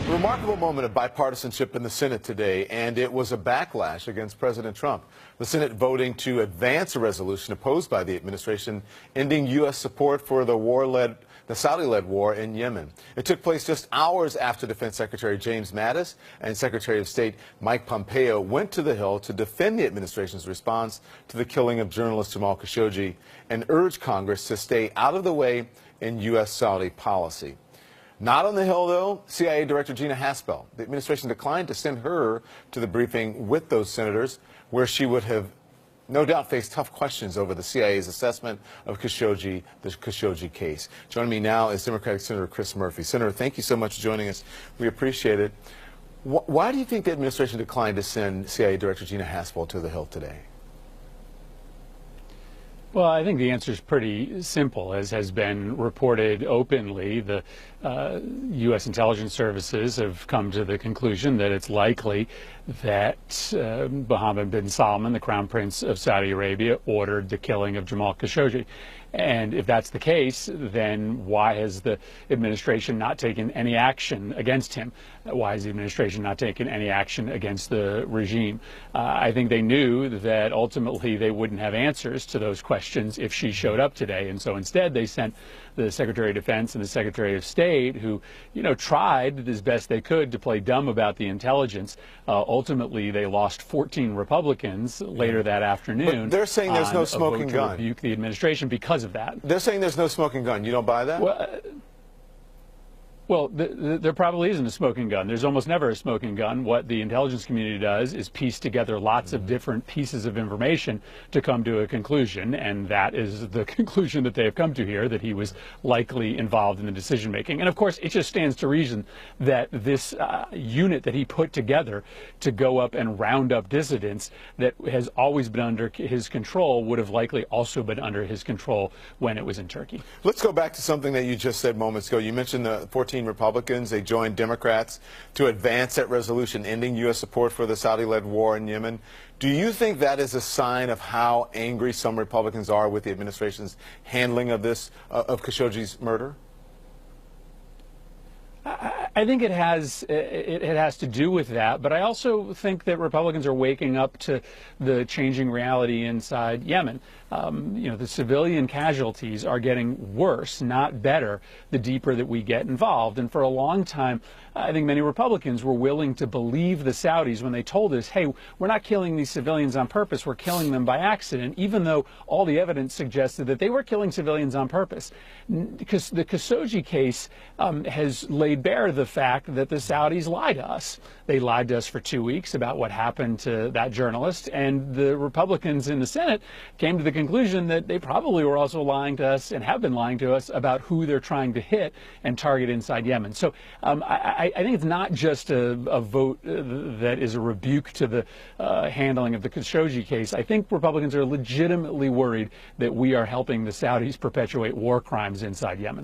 Remarkable moment of bipartisanship in the Senate today, and it was a backlash against President Trump. The Senate voting to advance a resolution opposed by the administration ending U.S. support for the Saudi-led war in Yemen. It took place just hours after Defense Secretary James Mattis and Secretary of State Mike Pompeo went to the Hill to defend the administration's response to the killing of journalist Jamal Khashoggi and urge Congress to stay out of the way in U.S.-Saudi policy. Not on the Hill, though, CIA Director Gina Haspel. The administration declined to send her to the briefing with those senators, where she would have no doubt faced tough questions over the CIA's assessment of the Khashoggi case. Joining me now is Democratic Senator Chris Murphy. Senator, thank you so much for joining us. We appreciate it. Why do you think the administration declined to send CIA Director Gina Haspel to the Hill today? Well, I think the answer is pretty simple. As has been reported openly, the U.S. intelligence services have come to the conclusion that it's likely that Mohammed bin Salman, the Crown Prince of Saudi Arabia, ordered the killing of Jamal Khashoggi. And if that's the case, then why has the administration not taken any action against him? Why has the administration not taken any action against the regime? I think they knew that ultimately they wouldn't have answers to those questions if she showed up today. And so instead they sent the Secretary of Defense and the Secretary of State, who, tried as best they could to play dumb about the intelligence. Ultimately, they lost 14 Republicans later that afternoon. But they're saying there's no smoking gun. To rebuke the administration because of that. They're saying there's no smoking gun. You don't buy that? Well, there probably isn't a smoking gun. There's almost never a smoking gun. What the intelligence community does is piece together lots of different pieces of information to come to a conclusion, and that is the conclusion that they have come to here, that he was likely involved in the decision-making. And, of course, it just stands to reason that this unit that he put together to go up and round up dissidents that has always been under his control would have likely also been under his control when it was in Turkey. Let's go back to something that you just said moments ago. You mentioned the 14 Republicans. They joined Democrats to advance that resolution ending U.S. support for the Saudi-led war in Yemen. Do you think that is a sign of how angry some Republicans are with the administration's handling of of Khashoggi's murder? I think it has to do with that, but I also think that Republicans are waking up to the changing reality inside Yemen. The civilian casualties are getting worse, not better, the deeper that we get involved. And for a long time, I think many Republicans were willing to believe the Saudis when they told us, hey, we're not killing these civilians on purpose, we're killing them by accident, even though all the evidence suggested that they were killing civilians on purpose. Because the Khashoggi case has laid bare the fact that the Saudis lied to us. They lied to us for 2 weeks about what happened to that journalist, and the Republicans in the Senate came to the conclusion that they probably were also lying to us and have been lying to us about who they're trying to hit and target inside Yemen. So I think it's not just a vote that is a rebuke to the handling of the Khashoggi case. I think Republicans are legitimately worried that we are helping the Saudis perpetuate war crimes inside Yemen.